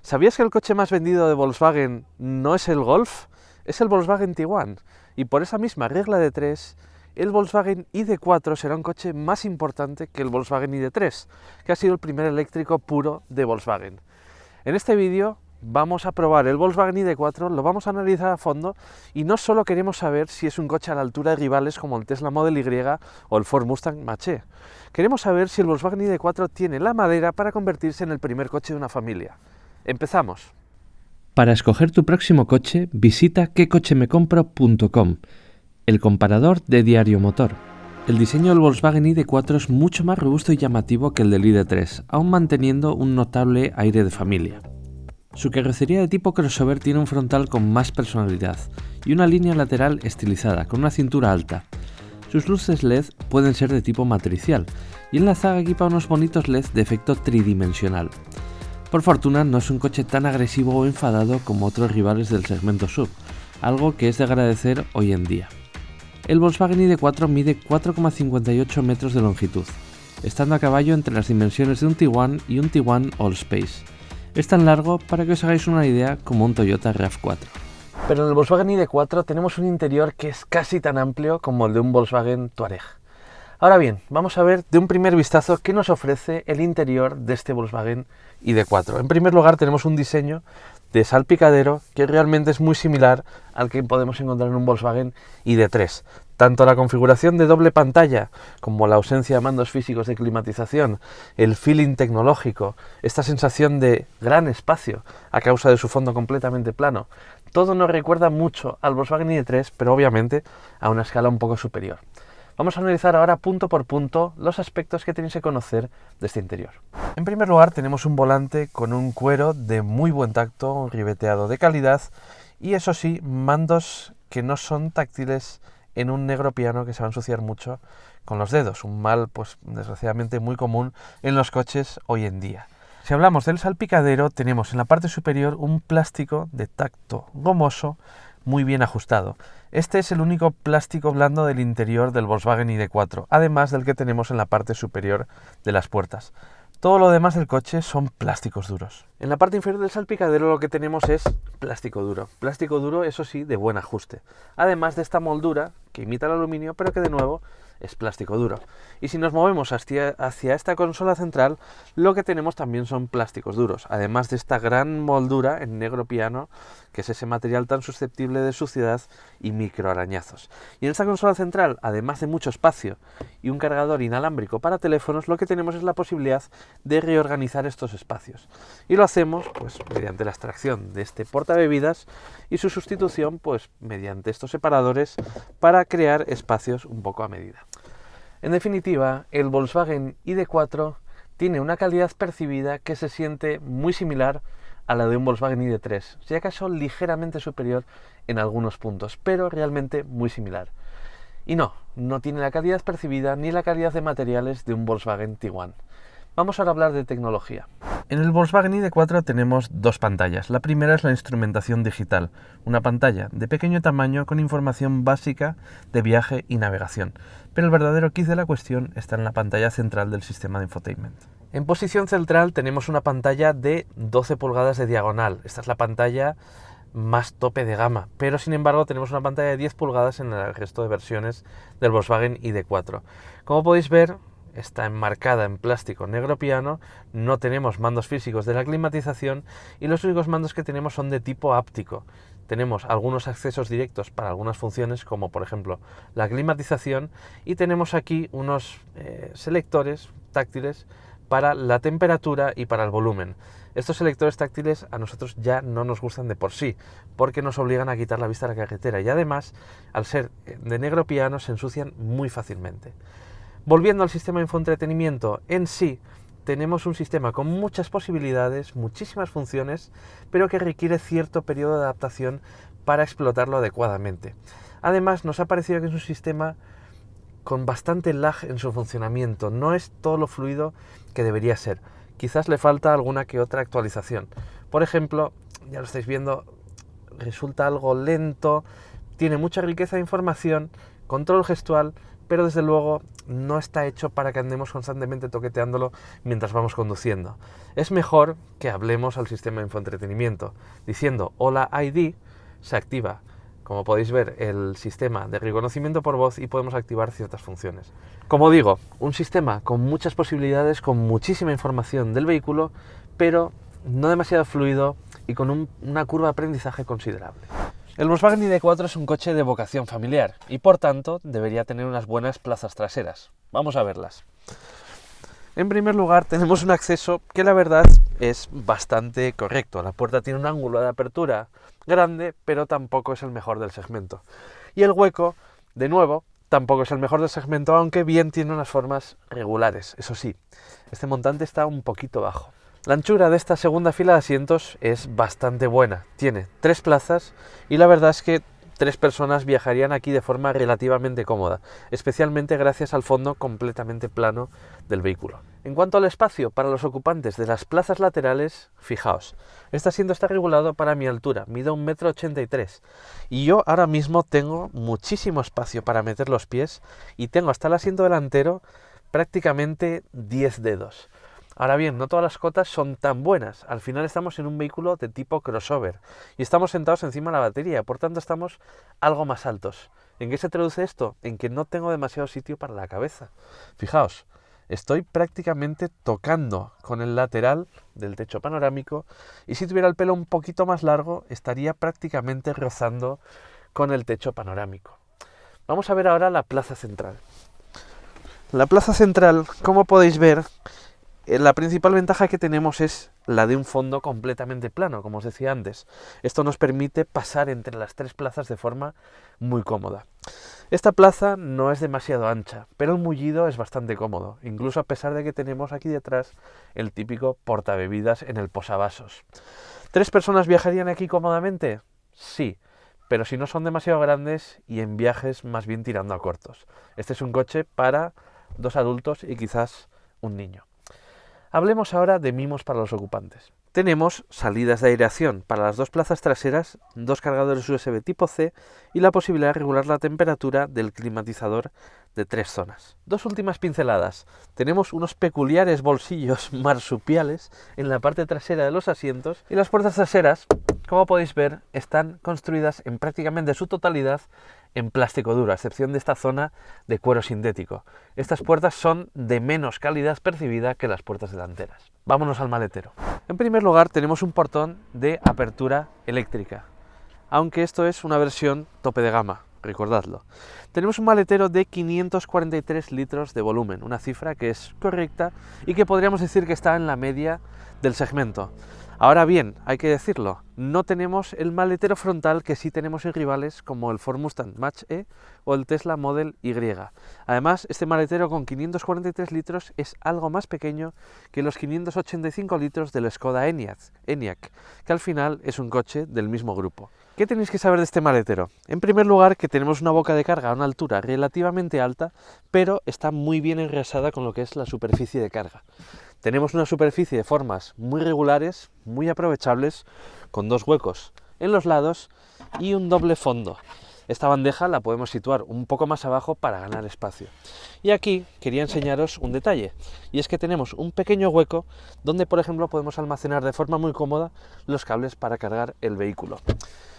¿Sabías que el coche más vendido de Volkswagen no es el Golf? Es el Volkswagen Tiguan. Y por esa misma regla de 3, el Volkswagen ID.4 será un coche más importante que el Volkswagen ID.3, que ha sido el primer eléctrico puro de Volkswagen. En este vídeo vamos a probar el Volkswagen ID.4, lo vamos a analizar a fondo y no solo queremos saber si es un coche a la altura de rivales como el Tesla Model Y o el Ford Mustang Mach-E. Queremos saber si el Volkswagen ID.4 tiene la madera para convertirse en el primer coche de una familia. ¡Empezamos! Para escoger tu próximo coche, visita quecochemecompro.com, el comparador de Diario Motor. El diseño del Volkswagen ID.4 es mucho más robusto y llamativo que el del ID.3, aún manteniendo un notable aire de familia. Su carrocería de tipo crossover tiene un frontal con más personalidad y una línea lateral estilizada, con una cintura alta. Sus luces LED pueden ser de tipo matricial y en la zaga equipa unos bonitos LED de efecto tridimensional. Por fortuna no es un coche tan agresivo o enfadado como otros rivales del segmento SUV, algo que es de agradecer hoy en día. El Volkswagen ID.4 mide 4,58 metros de longitud, estando a caballo entre las dimensiones de un Tiguan y un Tiguan Allspace. Es tan largo para que os hagáis una idea como un Toyota RAV4. Pero en el Volkswagen ID.4 tenemos un interior que es casi tan amplio como el de un Volkswagen Touareg. Ahora bien, vamos a ver de un primer vistazo qué nos ofrece el interior de este Volkswagen ID.4. En primer lugar tenemos un diseño de salpicadero que realmente es muy similar al que podemos encontrar en un Volkswagen ID.3. Tanto la configuración de doble pantalla como la ausencia de mandos físicos de climatización, el feeling tecnológico, esta sensación de gran espacio a causa de su fondo completamente plano, todo nos recuerda mucho al Volkswagen ID.3, pero obviamente a una escala un poco superior. Vamos a analizar ahora punto por punto los aspectos que tenéis que conocer de este interior. En primer lugar tenemos un volante con un cuero de muy buen tacto, un ribeteado de calidad y eso sí, mandos que no son táctiles en un negro piano que se va a ensuciar mucho con los dedos, un mal pues desgraciadamente muy común en los coches hoy en día. Si hablamos del salpicadero, tenemos en la parte superior un plástico de tacto gomoso muy bien ajustado. Este es el único plástico blando del interior del Volkswagen ID.4, además del que tenemos en la parte superior de las puertas. Todo lo demás del coche son plásticos duros. En la parte inferior del salpicadero lo que tenemos es plástico duro, eso sí, de buen ajuste. Además de esta moldura que imita el aluminio, pero que de nuevo es plástico duro. Y si nos movemos hacia esta consola central, lo que tenemos también son plásticos duros, además de esta gran moldura en negro piano, que es ese material tan susceptible de suciedad y microarañazos. Y en esta consola central, además de mucho espacio y un cargador inalámbrico para teléfonos, lo que tenemos es la posibilidad de reorganizar estos espacios. Y lo hacemos pues mediante la extracción de este portabebidas y su sustitución pues mediante estos separadores para crear espacios un poco a medida. En definitiva, el Volkswagen ID.4 tiene una calidad percibida que se siente muy similar a la de un Volkswagen ID.3, si acaso ligeramente superior en algunos puntos, pero realmente muy similar. Y no tiene la calidad percibida ni la calidad de materiales de un Volkswagen Tiguan. Vamos ahora a hablar de tecnología. En el Volkswagen ID.4 tenemos dos pantallas. La primera es la instrumentación digital, una pantalla de pequeño tamaño con información básica de viaje y navegación. Pero el verdadero quiz de la cuestión está en la pantalla central del sistema de infotainment. En posición central tenemos una pantalla de 12 pulgadas de diagonal. Esta es la pantalla más tope de gama, pero sin embargo tenemos una pantalla de 10 pulgadas en el resto de versiones del Volkswagen ID.4. Como podéis ver, está enmarcada en plástico negro piano, no tenemos mandos físicos de la climatización y los únicos mandos que tenemos son de tipo áptico. Tenemos algunos accesos directos para algunas funciones como por ejemplo la climatización y tenemos aquí unos selectores táctiles para la temperatura y para el volumen. Estos selectores táctiles a nosotros ya no nos gustan de por sí, porque nos obligan a quitar la vista a la carretera y además, al ser de negro piano, se ensucian muy fácilmente. Volviendo al sistema de infoentretenimiento en sí, tenemos un sistema con muchas posibilidades, muchísimas funciones, pero que requiere cierto periodo de adaptación para explotarlo adecuadamente. Además, nos ha parecido que es un sistema con bastante lag en su funcionamiento, no es todo lo fluido que debería ser. Quizás le falta alguna que otra actualización. Por ejemplo, ya lo estáis viendo, resulta algo lento, tiene mucha riqueza de información, control gestual, pero desde luego no está hecho para que andemos constantemente toqueteándolo mientras vamos conduciendo. Es mejor que hablemos al sistema de infoentretenimiento. Diciendo hola ID, se activa, como podéis ver, el sistema de reconocimiento por voz y podemos activar ciertas funciones. Como digo, un sistema con muchas posibilidades, con muchísima información del vehículo, pero no demasiado fluido y con una curva de aprendizaje considerable. El Volkswagen ID.4 es un coche de vocación familiar y por tanto debería tener unas buenas plazas traseras. Vamos a verlas. En primer lugar tenemos un acceso que la verdad es bastante correcto. La puerta tiene un ángulo de apertura grande, pero tampoco es el mejor del segmento. Y el hueco, de nuevo, tampoco es el mejor del segmento, aunque bien tiene unas formas regulares. Eso sí, este montante está un poquito bajo. La anchura de esta segunda fila de asientos es bastante buena, tiene 3 plazas y la verdad es que 3 personas viajarían aquí de forma relativamente cómoda, especialmente gracias al fondo completamente plano del vehículo. En cuanto al espacio para los ocupantes de las plazas laterales, fijaos, este asiento está regulado para mi altura, mido 1,83 m y yo ahora mismo tengo muchísimo espacio para meter los pies y tengo hasta el asiento delantero prácticamente 10 dedos. Ahora bien, no todas las cotas son tan buenas. Al final estamos en un vehículo de tipo crossover y estamos sentados encima de la batería, por tanto estamos algo más altos. ¿En qué se traduce esto? En que no tengo demasiado sitio para la cabeza. Fijaos, estoy prácticamente tocando con el lateral del techo panorámico y si tuviera el pelo un poquito más largo estaría prácticamente rozando con el techo panorámico. Vamos a ver ahora la plaza central. La plaza central, como podéis ver, la principal ventaja que tenemos es la de un fondo completamente plano, como os decía antes. Esto nos permite pasar entre las 3 plazas de forma muy cómoda. Esta plaza no es demasiado ancha, pero el mullido es bastante cómodo, incluso a pesar de que tenemos aquí detrás el típico portabebidas en el posavasos. ¿3 personas viajarían aquí cómodamente? Sí, pero si no son demasiado grandes y en viajes más bien tirando a cortos. Este es un coche para 2 adultos y quizás un niño. Hablemos ahora de mimos para los ocupantes. Tenemos salidas de aireación para las 2 plazas traseras, 2 cargadores USB tipo C y la posibilidad de regular la temperatura del climatizador de 3 zonas. 2 últimas pinceladas. Tenemos unos peculiares bolsillos marsupiales en la parte trasera de los asientos y las puertas traseras, como podéis ver, están construidas en prácticamente su totalidad en plástico duro, a excepción de esta zona de cuero sintético. Estas puertas son de menos calidad percibida que las puertas delanteras. Vámonos al maletero. En primer lugar tenemos un portón de apertura eléctrica, aunque esto es una versión tope de gama, recordadlo. Tenemos un maletero de 543 litros de volumen, una cifra que es correcta y que podríamos decir que está en la media del segmento. Ahora bien, hay que decirlo, no tenemos el maletero frontal que sí tenemos en rivales como el Ford Mustang Mach-E o el Tesla Model Y. Además, este maletero con 543 litros es algo más pequeño que los 585 litros del Skoda Enyaq, que al final es un coche del mismo grupo. ¿Qué tenéis que saber de este maletero? En primer lugar, que tenemos una boca de carga a una altura relativamente alta, pero está muy bien engrasada con lo que es la superficie de carga. Tenemos una superficie de formas muy regulares, muy aprovechables, con 2 huecos en los lados y un doble fondo. Esta bandeja la podemos situar un poco más abajo para ganar espacio. Y aquí quería enseñaros un detalle, y es que tenemos un pequeño hueco donde, por ejemplo, podemos almacenar de forma muy cómoda los cables para cargar el vehículo.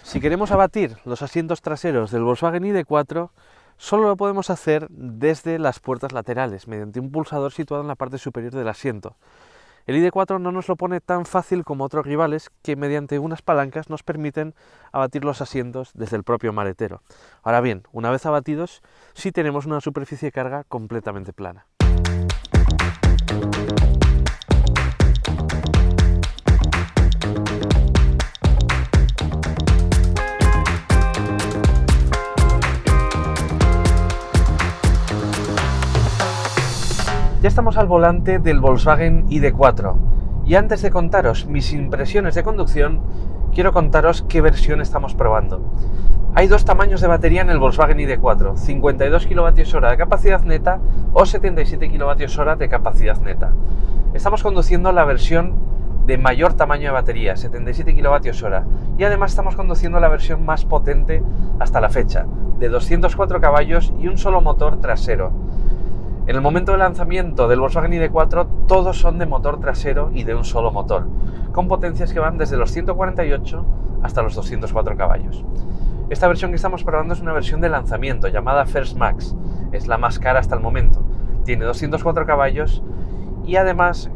Si queremos abatir los asientos traseros del Volkswagen ID.4, solo lo podemos hacer desde las puertas laterales, mediante un pulsador situado en la parte superior del asiento. El ID.4 no nos lo pone tan fácil como otros rivales que mediante unas palancas nos permiten abatir los asientos desde el propio maletero. Ahora bien, una vez abatidos, sí tenemos una superficie de carga completamente plana. Ya estamos al volante del Volkswagen ID.4 y antes de contaros mis impresiones de conducción, quiero contaros qué versión estamos probando. Hay 2 tamaños de batería en el Volkswagen ID.4, 52 kWh de capacidad neta o 77 kWh de capacidad neta. Estamos conduciendo la versión de mayor tamaño de batería, 77 kWh, y además estamos conduciendo la versión más potente hasta la fecha, de 204 caballos y un solo motor trasero. En el momento del lanzamiento del Volkswagen ID.4 todos son de motor trasero y de un solo motor, con potencias que van desde los 148 hasta los 204 caballos. Esta versión que estamos probando es una versión de lanzamiento llamada First Max, es la más cara hasta el momento. Tiene 204 caballos y además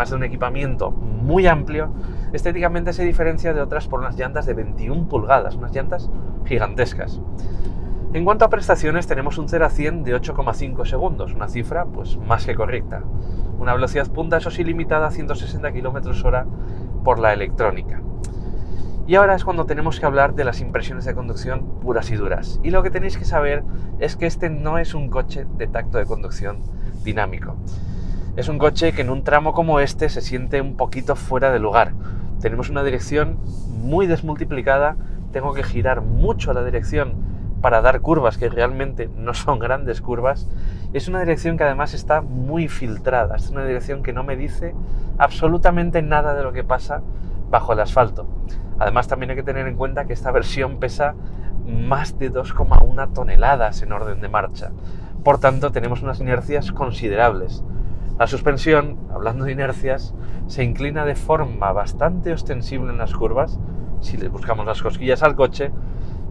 de un equipamiento muy amplio, estéticamente se diferencia de otras por unas llantas de 21 pulgadas, unas llantas gigantescas. En cuanto a prestaciones, tenemos un 0 a 100 de 8,5 segundos, una cifra pues más que correcta. Una velocidad punta, eso sí, limitada a 160 km/h por la electrónica. Y ahora es cuando tenemos que hablar de las impresiones de conducción puras y duras. Y lo que tenéis que saber es que este no es un coche de tacto de conducción dinámico. Es un coche que en un tramo como este se siente un poquito fuera de lugar. Tenemos una dirección muy desmultiplicada, tengo que girar mucho la dirección para dar curvas que realmente no son grandes curvas. Es una dirección que además está muy filtrada, es una dirección que no me dice absolutamente nada de lo que pasa bajo el asfalto. Además también hay que tener en cuenta que esta versión pesa más de 2,1 toneladas en orden de marcha. Por tanto, tenemos unas inercias considerables. La suspensión, hablando de inercias, se inclina de forma bastante ostensible en las curvas, si le buscamos las cosquillas al coche,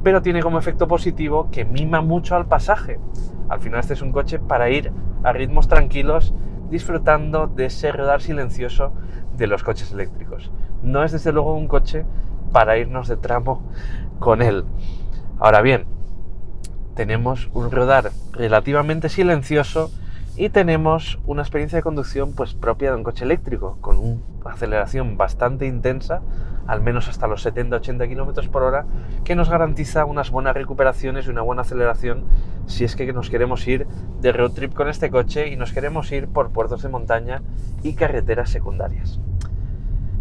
pero tiene como efecto positivo que mima mucho al pasaje. Al final este es un coche para ir a ritmos tranquilos, disfrutando de ese rodar silencioso de los coches eléctricos. No es desde luego un coche para irnos de tramo con él. Ahora bien, tenemos un rodar relativamente silencioso y tenemos una experiencia de conducción pues propia de un coche eléctrico, con una aceleración bastante intensa, al menos hasta los 70-80 km/h, que nos garantiza unas buenas recuperaciones y una buena aceleración si es que nos queremos ir de road trip con este coche y nos queremos ir por puertos de montaña y carreteras secundarias.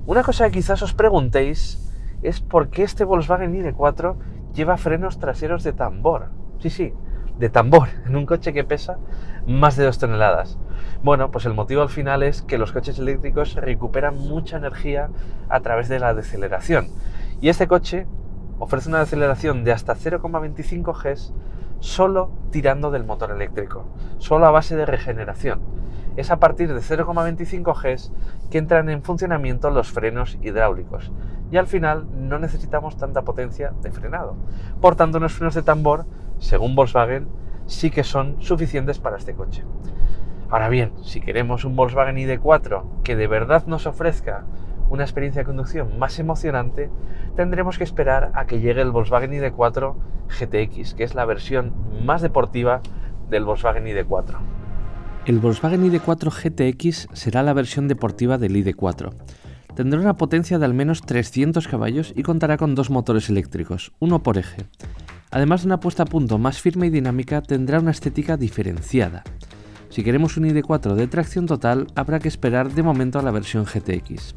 Una cosa que quizás os preguntéis es por qué este Volkswagen ID.4 lleva frenos traseros de tambor. Sí, de tambor, en un coche que pesa más de 2 toneladas. Bueno, pues el motivo al final es que los coches eléctricos recuperan mucha energía a través de la deceleración. Y este coche ofrece una deceleración de hasta 0,25 Gs solo tirando del motor eléctrico, solo a base de regeneración. Es a partir de 0,25 Gs que entran en funcionamiento los frenos hidráulicos. Y al final no necesitamos tanta potencia de frenado. Por tanto, los frenos de tambor, según Volkswagen, sí que son suficientes para este coche. Ahora bien, si queremos un Volkswagen ID.4 que de verdad nos ofrezca una experiencia de conducción más emocionante, tendremos que esperar a que llegue el Volkswagen ID.4 GTX, que es la versión más deportiva del Volkswagen ID.4. El Volkswagen ID.4 GTX será la versión deportiva del ID.4. Tendrá una potencia de al menos 300 caballos y contará con 2 motores eléctricos, uno por eje. Además de una puesta a punto más firme y dinámica, tendrá una estética diferenciada. Si queremos un ID.4 de tracción total, habrá que esperar de momento a la versión GTX.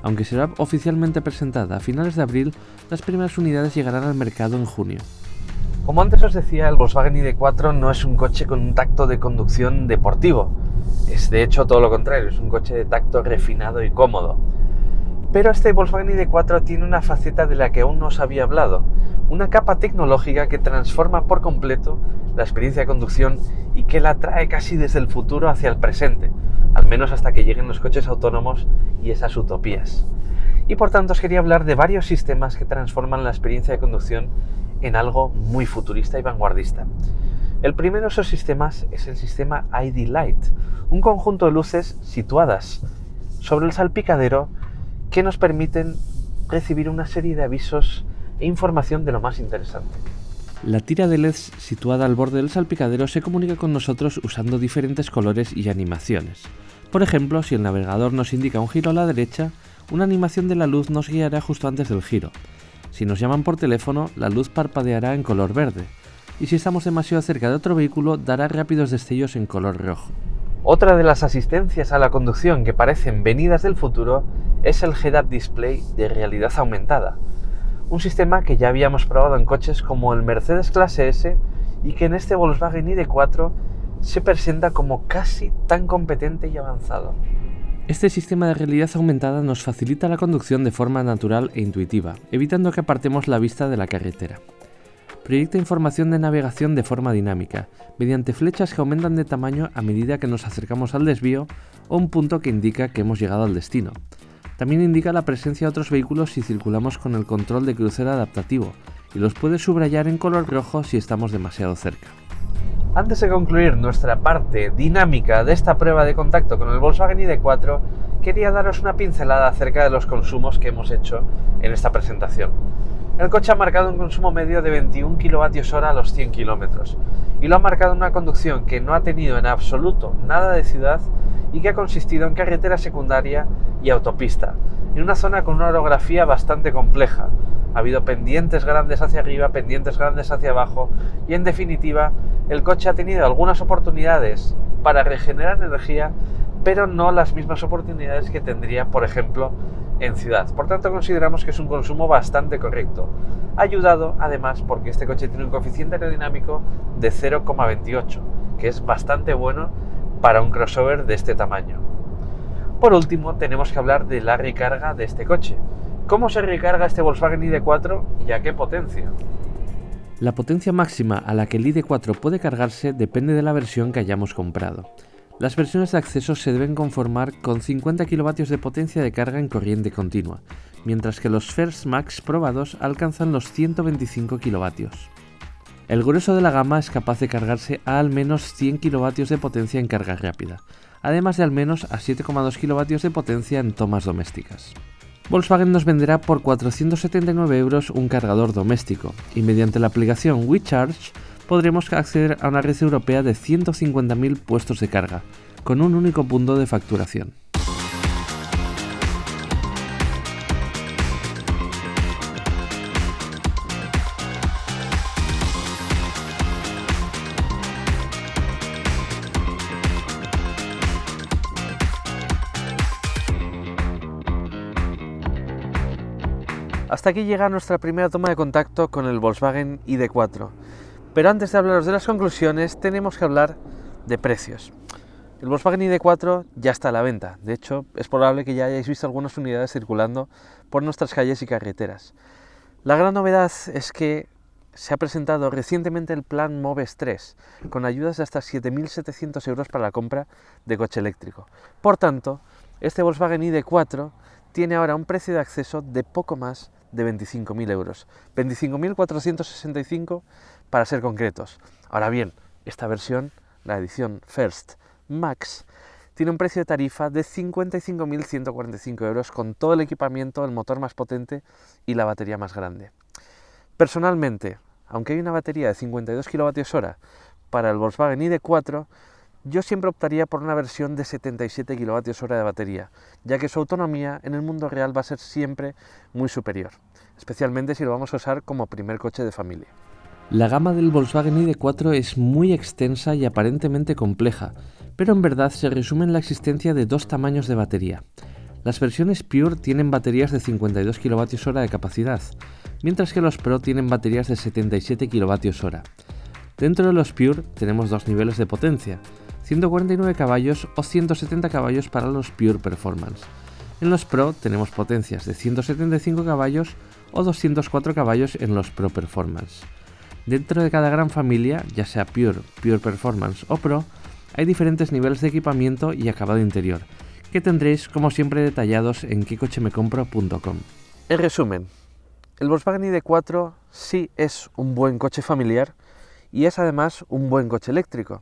Aunque será oficialmente presentada a finales de abril, las primeras unidades llegarán al mercado en junio. Como antes os decía, el Volkswagen ID.4 no es un coche con un tacto de conducción deportivo. Es de hecho todo lo contrario, es un coche de tacto refinado y cómodo. Pero este Volkswagen ID.4 tiene una faceta de la que aún no os había hablado, una capa tecnológica que transforma por completo la experiencia de conducción y que la trae casi desde el futuro hacia el presente, al menos hasta que lleguen los coches autónomos y esas utopías. Y por tanto os quería hablar de varios sistemas que transforman la experiencia de conducción en algo muy futurista y vanguardista. El primero de esos sistemas es el sistema ID Light, un conjunto de luces situadas sobre el salpicadero que nos permiten recibir una serie de avisos e información de lo más interesante. La tira de LEDs situada al borde del salpicadero se comunica con nosotros usando diferentes colores y animaciones. Por ejemplo, si el navegador nos indica un giro a la derecha, una animación de la luz nos guiará justo antes del giro. Si nos llaman por teléfono, la luz parpadeará en color verde. Y si estamos demasiado cerca de otro vehículo, dará rápidos destellos en color rojo. Otra de las asistencias a la conducción que parecen venidas del futuro es el Head-Up Display de realidad aumentada. Un sistema que ya habíamos probado en coches como el Mercedes Clase S y que en este Volkswagen ID.4 se presenta como casi tan competente y avanzado. Este sistema de realidad aumentada nos facilita la conducción de forma natural e intuitiva, evitando que apartemos la vista de la carretera. Proyecta información de navegación de forma dinámica, mediante flechas que aumentan de tamaño a medida que nos acercamos al desvío o un punto que indica que hemos llegado al destino. También indica la presencia de otros vehículos si circulamos con el control de crucero adaptativo y los puede subrayar en color rojo si estamos demasiado cerca. Antes de concluir nuestra parte dinámica de esta prueba de contacto con el Volkswagen ID.4, quería daros una pincelada acerca de los consumos que hemos hecho en esta presentación. El coche ha marcado un consumo medio de 21 kWh a los 100 km y lo ha marcado en una conducción que no ha tenido en absoluto nada de ciudad y que ha consistido en carretera secundaria y autopista, en una zona con una orografía bastante compleja. Ha habido pendientes grandes hacia arriba, pendientes grandes hacia abajo y en definitiva el coche ha tenido algunas oportunidades para regenerar energía, pero no las mismas oportunidades que tendría, por ejemplo, en ciudad. Por tanto, consideramos que es un consumo bastante correcto. Ayudado, además, porque este coche tiene un coeficiente aerodinámico de 0,28, que es bastante bueno para un crossover de este tamaño. Por último, tenemos que hablar de la recarga de este coche. ¿Cómo se recarga este Volkswagen ID.4 y a qué potencia? La potencia máxima a la que el ID.4 puede cargarse depende de la versión que hayamos comprado. Las versiones de acceso se deben conformar con 50 kW de potencia de carga en corriente continua, mientras que los First Max probados alcanzan los 125 kW. El grueso de la gama es capaz de cargarse a al menos 100 kW de potencia en carga rápida, además de al menos a 7,2 kW de potencia en tomas domésticas. Volkswagen nos venderá por 479 € un cargador doméstico y mediante la aplicación WeCharge podremos acceder a una red europea de 150.000 puestos de carga, con un único punto de facturación. Hasta aquí llega nuestra primera toma de contacto con el Volkswagen ID.4. Pero antes de hablaros de las conclusiones, tenemos que hablar de precios. El Volkswagen ID.4 ya está a la venta. De hecho, es probable que ya hayáis visto algunas unidades circulando por nuestras calles y carreteras. La gran novedad es que se ha presentado recientemente el plan MOVES 3, con ayudas de hasta 7.700 € para la compra de coche eléctrico. Por tanto, este Volkswagen ID.4 tiene ahora un precio de acceso de poco más de 25.000 €, 25.465 para ser concretos. Ahora bien, esta versión, la edición First Max, tiene un precio de tarifa de 55.145 € con todo el equipamiento, el motor más potente y la batería más grande. Personalmente, aunque hay una batería de 52 kWh para el Volkswagen ID.4, yo siempre optaría por una versión de 77 kWh de batería, ya que su autonomía en el mundo real va a ser siempre muy superior, especialmente si lo vamos a usar como primer coche de familia. La gama del Volkswagen ID.4 es muy extensa y aparentemente compleja, pero en verdad se resume en la existencia de dos tamaños de batería. Las versiones Pure tienen baterías de 52 kWh de capacidad, mientras que los Pro tienen baterías de 77 kWh. Dentro de los Pure tenemos dos niveles de potencia, 149 caballos o 170 caballos para los Pure Performance. En los Pro tenemos potencias de 175 caballos o 204 caballos en los Pro Performance. Dentro de cada gran familia, ya sea Pure, Pure Performance o Pro, hay diferentes niveles de equipamiento y acabado interior, que tendréis como siempre detallados en quecochemecompro.com. En resumen, el Volkswagen ID.4 sí es un buen coche familiar y es además un buen coche eléctrico,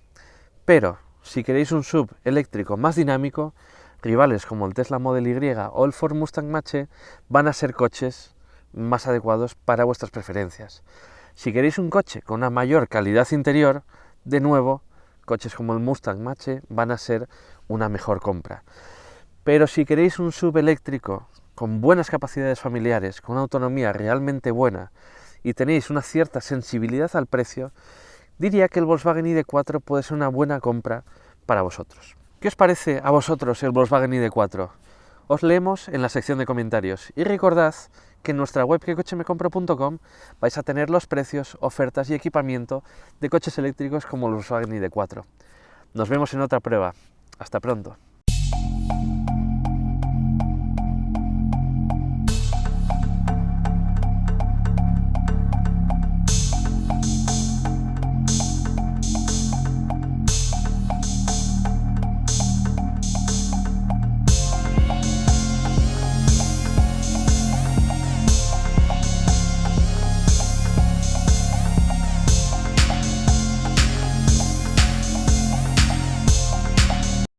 pero si queréis un SUV eléctrico más dinámico, rivales como el Tesla Model Y o el Ford Mustang Mach-E van a ser coches más adecuados para vuestras preferencias. Si queréis un coche con una mayor calidad interior, de nuevo, coches como el Mustang Mach-E van a ser una mejor compra. Pero si queréis un SUV eléctrico con buenas capacidades familiares, con una autonomía realmente buena y tenéis una cierta sensibilidad al precio, diría que el Volkswagen ID.4 puede ser una buena compra para vosotros. ¿Qué os parece a vosotros el Volkswagen ID.4? Os leemos en la sección de comentarios y recordad que en nuestra web quecochemecompro.com vais a tener los precios, ofertas y equipamiento de coches eléctricos como el Volkswagen ID.4. Nos vemos en otra prueba. Hasta pronto.